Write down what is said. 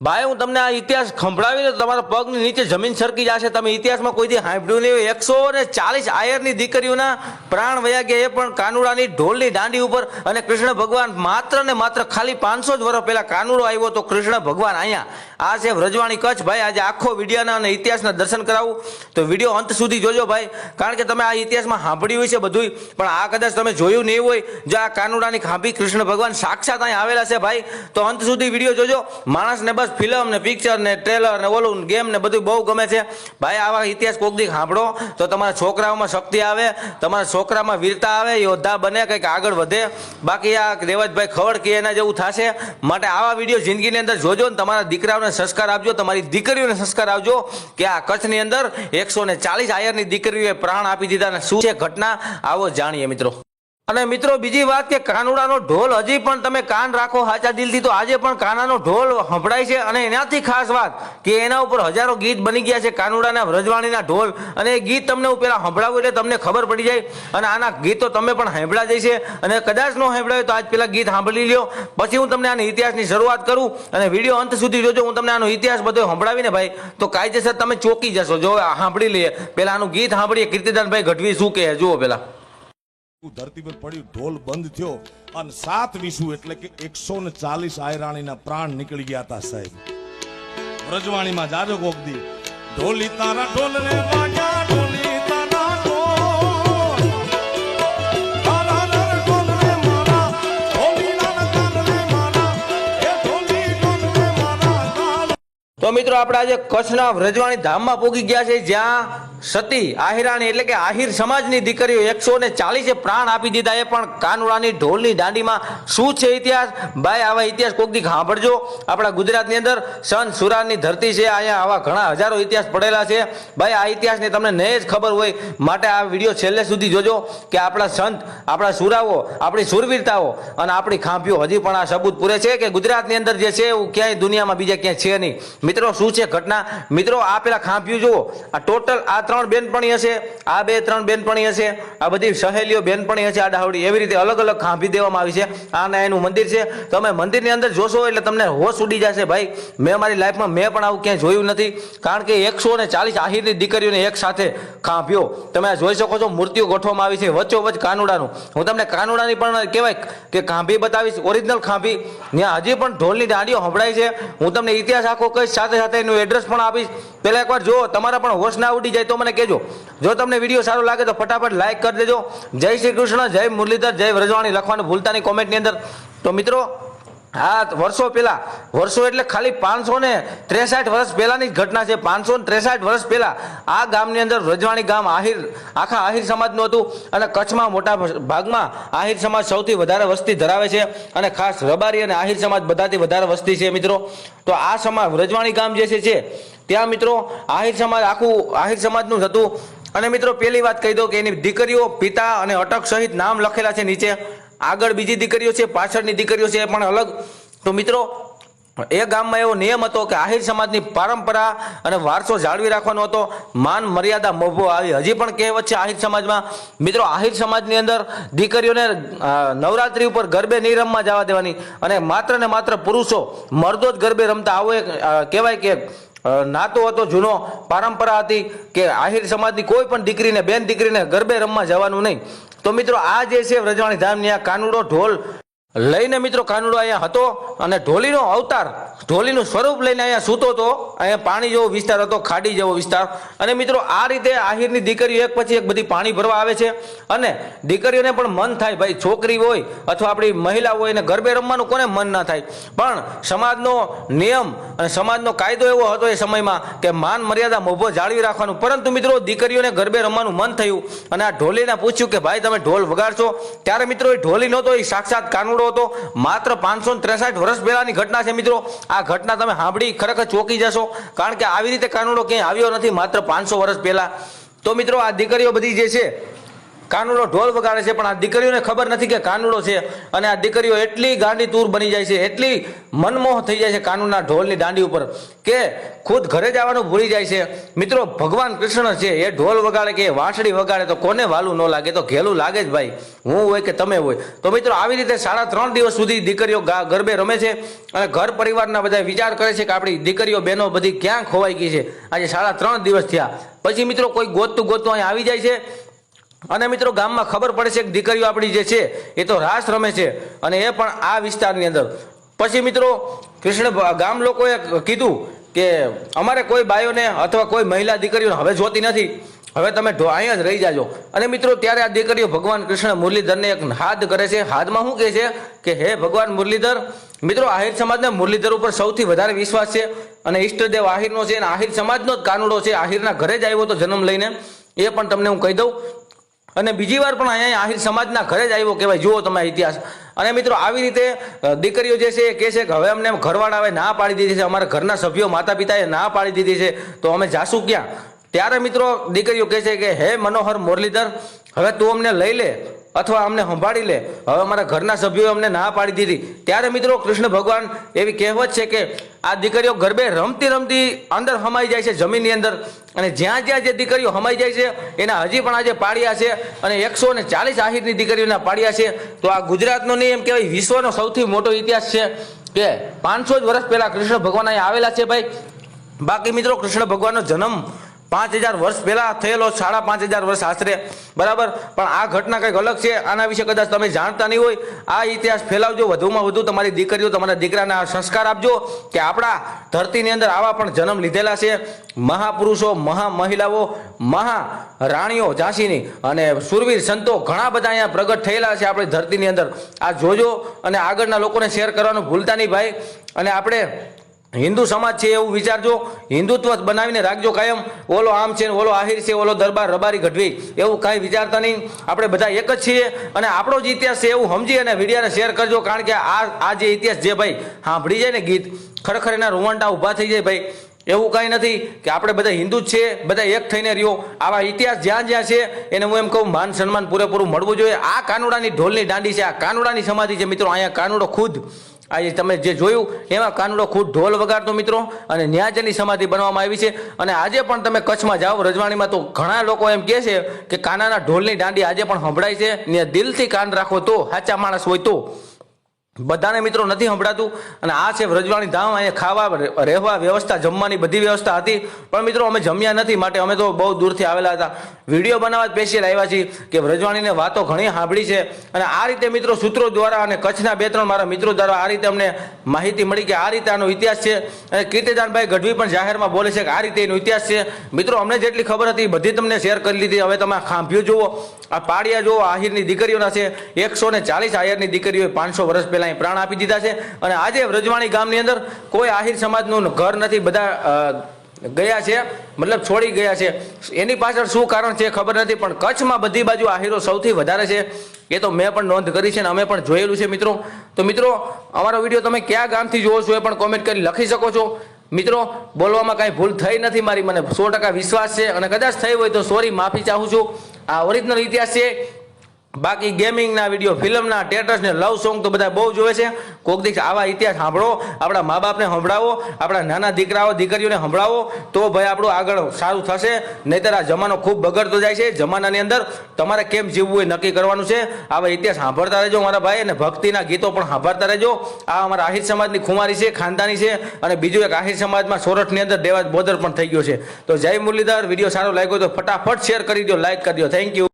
ભાઈ હું તમને આ ઇતિહાસ સંભળાવીને તમારા પગની નીચે જમીન સરકી જશે। તમે ઇતિહાસમાં કોઈથી સાંભળ્યું નહીં। 140 આયરની દીકરીઓના પ્રાણ વયા ગયા, એ પણ કાનુડાની ઢોલની દાંડી ઉપર। અને કૃષ્ણ ભગવાન માત્ર ને માત્ર ખાલી 500 જ વર્ષ પહેલા કાનુડો આવ્યો તો કૃષ્ણ ભગવાન અહીંયા આ છે વ્રજવાણી કચ્છ। ભાઈ આજે આખો વિડીયોના અને ઇતિહાસના દર્શન કરાવું તો વિડીયો અંત સુધી જોજો ભાઈ, કારણ કે તમે આ ઇતિહાસમાં સાંભળ્યું હોય છે બધું, પણ આ કદાચ તમે જોયું નહીં હોય। જો આ કાનુડાની ખાંભી કૃષ્ણ ભગવાન સાક્ષાત અહીં આવેલા છે ભાઈ, તો અંત સુધી વિડીયો જોજો। માણસને બસ ફિલ્મ ને પિક્ચર ને ટ્રેલર ને ઓલું ગેમ ને બધું બહુ ગમે છે ભાઈ। આવા ઇતિહાસ કોક દી સાંભળો તો તમારા છોકરાઓમાં શક્તિ આવે, તમારા છોકરામાં વીરતા આવે, યોદ્ધા બને, કંઈક આગળ વધે। બાકી આ રેવતભાઈ ખવડ કે એના જેવું થશે। માટે આવા વિડીયો જિંદગીની અંદર જોજો ને તમારા દીકરાઓને સંસ્કાર આપજો, તમારી દીકરીઓને સંસ્કાર આપજો કે આ કચ્છની અંદર 140 આયરની દીકરીઓએ પ્રાણ આપી દીધા ને શું છે ઘટના, આવો જાણીએ મિત્રો। અને મિત્રો બીજી વાત કે કાનુડાનો ઢોલ હજી પણ તમે કાન રાખો સાચા દિલથી તો આજે પણ કાનાનો ઢોલ સંભળાય છે। અને એનાથી ખાસ વાત કે એના ઉપર હજારો ગીત બની ગયા છે કાનુડાના વ્રજવાણીના ઢોલ, અને એ ગીત તમને હું પેલા સંભળાવું એટલે તમને ખબર પડી જાય। અને આના ગીતો તમે પણ સાંભળ્યા જશે, અને કદાચ ન સાંભળ્યા તો આજ પેલા ગીત સાંભળી લ્યો, પછી હું તમને આના ઇતિહાસની શરૂઆત કરું અને વિડીયો અંત સુધી જોજો। હું તમને આનો ઇતિહાસ બધો સંભળાવીને ભાઈ તો કાયદેસર તમે ચોકી જશો। જો સાંભળી લઈએ, પેલા આનું ગીત સાંભળીએ, કીર્તિદાનભાઈ ગઢવી શું કહે જુઓ પેલા। ધરતી પર પડ્યું, ઢોલ બંધ થયો અને 7 વિસુ એટલે કે 140 આયરાણીના પ્રાણ નીકળી ગયા હતા સાહેબ। વ્રજવાણીમાં જાજો કોક દી ઢોલી તારા ઢોલ રે વાગ્યા, ઢોલી તારા ઢોલ તારા ઢોલ રે મારા, ઢોલી તારા ઢોલ રે મારા, એ ઢોલી ઢોલ રે મારા। તો મિત્રો આપણે આજે કચ્છના વ્રજવાણી ધામમાં પહોંચી ગયા છે, જ્યાં સતી આહિરાણી એટલે કે આહિર સમાજની દીકરીઓ 140 પ્રાણ આપી દીધા, એ પણ કાનુડાની ઢોલની દાંડીમાં। શું છે ઇતિહાસ ભાઈ, આવા ઇતિહાસ કોક દી સાંભળજો। આપણા ગુજરાતની અંદર સંત સુરાની ધરતી છે, અહીંયા આવા ઘણા હજારો ઇતિહાસ પડેલા છે ભાઈ। આ ઇતિહાસની તમને નહીં જ ખબર હોય, માટે આ વિડીયો છેલ્લે સુધી જોજો કે આપણા સંત, આપણા સુરાઓ, આપણી સુરવીરતાઓ અને આપણી ખાંભીઓ હજી પણ આ સબૂત પૂરે છે કે ગુજરાતની અંદર જે છે એવું ક્યાંય દુનિયામાં બીજા ક્યાંય છે નહીં। મિત્રો શું છે ઘટના, મિત્રો આ પેલા ખાંભીઓ જુઓ, આ ટોટલ આ 3 બેનપણી હશે, આ 2-3 બેનપણી હશે, આ બધી સહેલીઓ બેનપણી હશે, આ ડાહવડી એવી રીતે અલગ અલગ ખાંભી દેવામાં આવી છે। આના એનું મંદિર છે, તમે મંદિરની અંદર જોશો એટલે તમને હોશ ઉડી જશે ભાઈ। મેં મારી લાઈફમાં મેં પણ આવું ક્યાંય જોયું નથી, કારણ કે 140 આહિરની દીકરીઓને એક સાથે ખાંભ્યો તમે જોઈ શકો છો। મૂર્તિઓ ગોઠવવામાં આવી છે વચ્ચોવચ્ચ કાનુડાનું। હું તમને કાનુડાની પણ કહેવાય કે ખાંભી બતાવીશ, ઓરિજિનલ ખાંભી, ત્યાં હજી પણ ઢોલની દાંડીઓ સંભળાય છે। હું તમને ઇતિહાસ આખો કહીશ, સાથે સાથે એનું એડ્રેસ પણ આપીશ। પહેલા એકવાર જો તમારા પણ હોશ ના ઉડી જાય તો મને કહેજો। જો તમને વિડીયો સારો લાગે તો ફટાફટ લાઈક કરી દેજો। જય શ્રી કૃષ્ણ, જય મુરલીધર, જય વ્રજવાણી લખવાનું ભૂલતા નહીં કોમેન્ટની અંદર। તો મિત્રો આ વર્ષો પહેલા, વર્ષો એટલે ખાલી 563 વર્ષ પહેલાની જ ઘટના છે। 563 વર્ષ પહેલા આ ગામની અંદર વ્રજવાણી ગામ આહિર, આખા આહિર સમાજનું હતું। અને કચ્છમાં મોટા ભાગમાં આહિર સમાજ સૌથી વધારે વસ્તી ધરાવે છે, અને ખાસ રબારી અને આહિર સમાજ બધાથી વધારે વસ્તી છે મિત્રો। તો આ સમાજ વ્રજવાણી ગામ જે છે ત્યાં મિત્રો આહિર સમાજ આખું આહિર સમાજનું જ હતું। અને મિત્રો પહેલી વાત કહી દો કે એની દીકરીઓ, પિતા અને અટક સહિત નામ લખેલા છે નીચે। આગળ બીજી દીકરીઓ છે, પાછળની દીકરીઓ છે એ પણ અલગ। તો મિત્રો એ ગામમાં એવો નિયમ હતો કે આહિર સમાજની પરંપરા અને વારસો જાળવી રાખવાનો હતો। માન મર્યાદા મોભો આવી હજી પણ કહેવત છે આહિર સમાજમાં। મિત્રો આહિર સમાજની અંદર દીકરીઓને નવરાત્રી ઉપર ગરબે નહીં રમવા જવા દેવાની, અને માત્ર ને માત્ર પુરુષો, મર્દો જ ગરબે રમતા। આવો એક કહેવાય કે નાતો હતો, જૂનો પરંપરા હતી કે આહિર સમાજની કોઈ પણ દીકરીને, બેન દીકરીને ગરબે રમવા જવાનું નહીં। તો મિત્રો આ જે છે વ્રજવાણી ધામની આ કાનુડો ઢોલ લઈને મિત્રો કાનુડો અહીંયા હતો, અને ઢોલીનો અવતાર, ઢોલીનું સ્વરૂપ લઈને અહીંયા સૂતો હતો। અહીંયા પાણી જેવો વિસ્તાર હતો, ખાડી જેવો વિસ્તાર। અને મિત્રો આ રીતે આહિરની દીકરીઓ એક પછી એક બધી પાણી ભરવા આવે છે, અને દીકરીઓને પણ મન થાય ભાઈ, છોકરી હોય અથવા આપણી મહિલા હોય એને ગરબે રમવાનું કોને મન ના થાય, પણ સમાજનો નિયમ અને સમાજનો કાયદો એવો હતો એ સમયમાં કે માન મર્યાદા મોભો જાળવી રાખવાનું। પરંતુ મિત્રો દીકરીઓને ગરબે રમવાનું મન થયું, અને આ ઢોલીને પૂછ્યું કે ભાઈ તમે ઢોલ વગાડશો? ત્યારે મિત્રો એ ઢોલી નહોતો, એ સાક્ષાત કાનુડો હતો। માત્ર 563 વર્ષ પહેલાની ઘટના છે મિત્રો। આ ઘટના તમે સાંભળી ખરેખર ચોંકી જશો, કારણ કે આવી રીતે કાનુડો ક્યાંય આવ્યો નથી માત્ર 500 વર્ષ પહેલા। તો મિત્રો આ દીકરીઓ બધી જે છે કાનુડો ઢોલ વગાડે છે, પણ આ દીકરીઓને ખબર નથી કે કાનુડો છે. અને આ દીકરીઓ એટલી ગાંડી તૂર બની જાય છે, એટલી મનમોહ થઈ જાય છે કાનુડના ઢોલની દાંડી ઉપર કે ખુદ ઘરે જવાનું ભૂલી જાય છે. મિત્રો, ભગવાન કૃષ્ણ છે એ ઢોલ વગાડે કે વાંસળી વગાડે તો કોને વાલું ન લાગે? તો ઘેલું લાગે જ ભાઈ, હું હોય કે તમે હોય. તો મિત્રો, આવી રીતે 3.5 દિવસ સુધી દીકરીઓ ગરબે રમે છે અને ઘર પરિવારના બધા વિચાર કરે છે કે આપણી દીકરીઓ બહેનો બધી ક્યાં ખોવાઈ ગઈ છે. આજે 3.5 દિવસ થયા પછી મિત્રો કોઈ ગોતતું અહીંયા આવી જાય છે અને મિત્રો ગામમાં ખબર પડે છે કે દીકરીઓ આપણી જે છે એ તો રાસ રમે છે, અને એ પણ આ વિસ્તારની અંદર. પછી મિત્રો ગામ લોકોએ કીધું કે અમારે કોઈ બાયોને અથવા કોઈ મહિલા દીકરીઓને હવે જોતી નથી, હવે તમે અહીંયા જ રહી જાજો. અને મિત્રો ત્યારે આ દીકરીઓ ભગવાન કૃષ્ણ મુરલીધરને એક હાથ કરે છે. હાથમાં શું કહે છે કે હે ભગવાન મુરલીધર. મિત્રો, આહિર સમાજને મુરલીધર ઉપર સૌથી વધારે વિશ્વાસ છે અને ઈષ્ટદેવ આહિરનો છે, અને આહિર સમાજનો જ કાનુડો છે. આહિરના ઘરે જ આવ્યો તો જન્મ લઈને, એ પણ તમને હું કહી દઉં. અને બીજી વાર પણ અહીંયા આહિર સમાજના ઘરે જ આવ્યો કહેવાય. જુઓ તમે ઇતિહાસ. અને મિત્રો આવી રીતે દીકરીઓ જે છે એ કહે છે કે હવે અમને ઘરવાળાએ ના પાડી દીધી છે, અમારા ઘરના સભ્યો માતા પિતાએ ના પાડી દીધી છે, તો અમે જાશું ક્યાં? ત્યારે મિત્રો દીકરીઓ કહે છે કે હે મનોહર મુરલીધર, હવે તું અમને લઈ લે અથવા અમને સંભાળી લે, હવે અમારા ઘરના સભ્યોએ અમને ના પાડી દીધી. ત્યારે મિત્રો કૃષ્ણ ભગવાન એવી કહેવત છે કે આ દીકરીઓ ગરબે રમતી રમતી અંદર હમાઈ જાય છે જમીનની અંદર, અને જ્યાં જ્યાં જે દીકરીઓ હમાઈ જાય છે એના હજી પણ આજે પાડિયા છે, અને 140 આહિરની દીકરીઓના પાડિયા છે. તો આ ગુજરાતનો નહીં એમ કહેવાય વિશ્વનો સૌથી મોટો ઇતિહાસ છે કે 500 જ વર્ષ પહેલા કૃષ્ણ ભગવાન અહીંયા આવેલા છે ભાઈ. બાકી મિત્રો કૃષ્ણ ભગવાનનો જન્મ 5000 વર્ષ પહેલા થયેલો, 5500 વર્ષ આશરે, બરાબર. પણ આ ઘટના કંઈક અલગ છે. આના વિશે કદાચ તમે જાણતા નહીં હોય. આ ઇતિહાસ ફેલાવજો, વધુમાં વધુ તમારી દીકરીઓ તમારા દીકરાને આ સંસ્કાર આપજો કે આપણા ધરતીની અંદર આવા પણ જન્મ લીધેલા છે મહાપુરુષો, મહામહિલાઓ, મહારાણીઓ ઝાંસીની અને સુરવીર સંતો ઘણા બધા અહીંયા પ્રગટ થયેલા છે આપણી ધરતીની અંદર. આ જોજો અને આગળના લોકોને શેર કરવાનું ભૂલતા નહીં ભાઈ. અને આપણે હિન્દુ સમાજ છે એવું વિચારજો, હિન્દુત્વ બનાવીને રાખજો કાયમ. ઓલો આમ છે, ઓલો આહિર છે, ઓલો દરબાર રબારી ગઢવી, એવું કાંઈ વિચારતા નહીં. આપણે બધા એક જ છીએ અને આપણો જ ઇતિહાસ છે એવું સમજી અને વિડીયોને શેર કરજો. કારણ કે આ જે ઇતિહાસ જે ભાઈ સાંભળી જાય ને ગીત, ખરેખર એના રૂવાંટા ઊભા થઈ જાય ભાઈ. એવું કાંઈ નથી કે આપણે બધા હિન્દુ જ છીએ, બધા એક થઈને રહ્યો. આવા ઇતિહાસ જ્યાં જ્યાં છે એને હું એમ કહું માન સન્માન પૂરેપૂરું મળવું જોઈએ. આ કાનુડાની ઢોલની દાંડી છે, આ કાનુડાની સમાધિ છે મિત્રો. અહીંયા કાનુડો ખુદ આજે તમે જે જોયું એમાં કાનુડો ખુદ ઢોલ વગાડતો મિત્રો, અને ન્યાજની સમાધિ બનાવવામાં આવી છે. અને આજે પણ તમે કચ્છમાં જાઓ રજવાણીમાં તો ઘણા લોકો એમ કહે છે કે કાનાના ઢોલની દાંડી આજે પણ સંભળાય છે. ને દિલથી કાન રાખો તો, સાચા માણસ હોય તો. બધાને મિત્રો નથી સંભળાતું. અને આ છે વ્રજવાણી ધામ. અહીંયા ખાવા રહેવા વ્યવસ્થા, જમવાની બધી વ્યવસ્થા હતી, પણ મિત્રો અમે જમ્યા નથી, માટે અમે તો બહુ દૂરથી આવેલા હતા. વિડીયો બનાવવા સ્પેશિયલ આવ્યા છીએ કે વ્રજવાણીને વાતો ઘણી સાંભળી છે. અને આ રીતે મિત્રો સૂત્રો દ્વારા અને કચ્છના 2-3 મારા મિત્રો દ્વારા આ રીતે અમને માહિતી મળી કે આ રીતે આનો ઇતિહાસ છે. અને કીર્તિદાનભાઈ ગઢવી પણ જાહેરમાં બોલે છે કે આ રીતે એનો ઇતિહાસ છે. મિત્રો અમને જેટલી ખબર હતી બધી તમને શેર કરી લીધી. હવે તમે ખાંભ્યું જુઓ, આ પાડિયા જુઓ, આહિરની દીકરીઓના છે. 140 આહિરની દીકરીઓએ 500 વર્ષ પહેલા પ્રાણ આપી દીધા છે. અને આજે વ્રજવાણી ગામની અંદર કોઈ આહિર સમાજનું ઘર નથી, બધા ગયા છે, મતલબ છોડી ગયા છે. એની પાછળ શું કારણ છે ખબર નથી, પણ કચ્છમાં બધી બાજુ આહિરો સૌથી વધારે છે. એ તો મેં પણ નોંધ કરી છે અને અમે પણ જોયેલું છે મિત્રો. તો મિત્રો અમારો વિડીયો તમે કયા ગામથી જોવો છો એ પણ કોમેન્ટ કરી લખી શકો છો. મિત્રો બોલવામાં કાંઈ ભૂલ થઈ નથી મારી, મને 100% વિશ્વાસ છે, અને કદાચ થઈ હોય તો સોરી, માફી ચાહું છું. આ ઓરિજિનલ ઇતિહાસ છે. બાકી ગેમિંગના વિડીયો, ફિલ્મના, સ્ટેટસ ને લવ સોંગ તો બધા બહુ જોવે છે. કોક દીક આવા ઇતિહાસ સાંભળો, આપણા મા બાપને સંભળાવો, આપણા નાના દીકરાઓ દીકરીઓને સંભળાવો, તો ભાઈ આપણું આગળ સારું થશે. નહીંતર આ જમાનો ખૂબ બગડતો જાય છે. જમાનાની અંદર તમારે કેમ જીવવું એ નક્કી કરવાનું છે. આવા ઇતિહાસ સાંભળતા રહેજો મારા ભાઈ, અને ભક્તિના ગીતો પણ સાંભળતા રહેજો. આ અમારા આહિર સમાજની ખુમારી છે, ખાનદાની છે. અને બીજું એક આહિર સમાજમાં સોરઠની અંદર દેવાજ બોદર પણ થઈ ગયો છે. તો જય મુરલીધર. વિડીયો સારો લાગ્યો તો ફટાફટ શેર કરી દો, લાઈક કરી દો. Thank you.